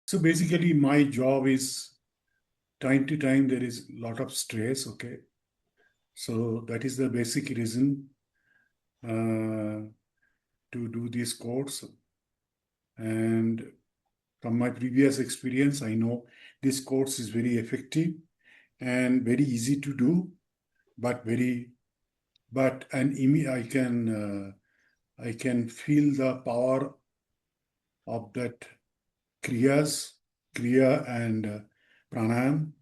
So basically, my job is time to time there is a lot of stress. Okay, so that is the basic reason to do this course. And from my previous experience, I know this course is very effective and very easy to do, but very but and I can feel the power of that kriya and pranayam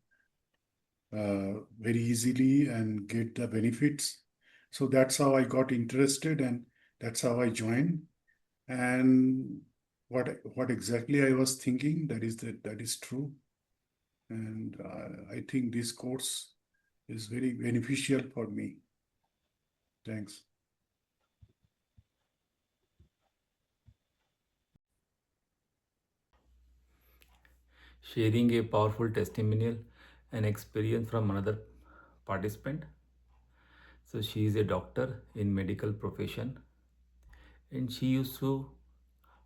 very easily and get the benefits. So that's how I got interested, and that's how I joined. And what exactly I was thinking, that is true. And I think this course is very beneficial for me. Thanks. Sharing a powerful testimonial and experience from another participant. So she is a doctor in medical profession and she used to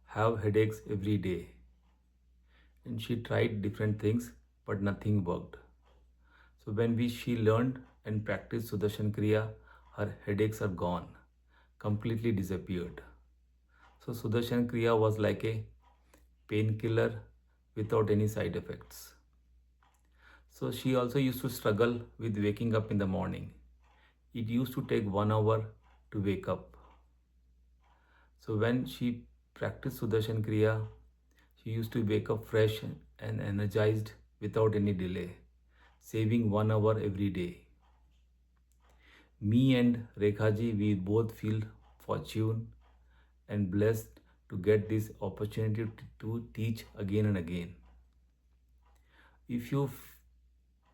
have headaches every day and she tried different things but nothing worked. So when she learned and practiced Sudarshan Kriya, her headaches are gone, completely disappeared. So Sudarshan Kriya was like a painkiller without any side effects. So she also used to struggle with waking up in the morning. It used to take 1 hour to wake up. So when she practiced Sudarshan Kriya, she used to wake up fresh and energized without any delay, saving 1 hour every day. Me and Rekhaji, we both feel fortunate and blessed to get this opportunity to teach again and again. If you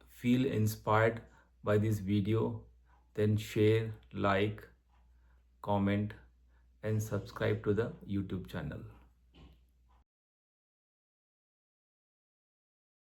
feel inspired by this video, then share, like, comment, and subscribe to the YouTube channel.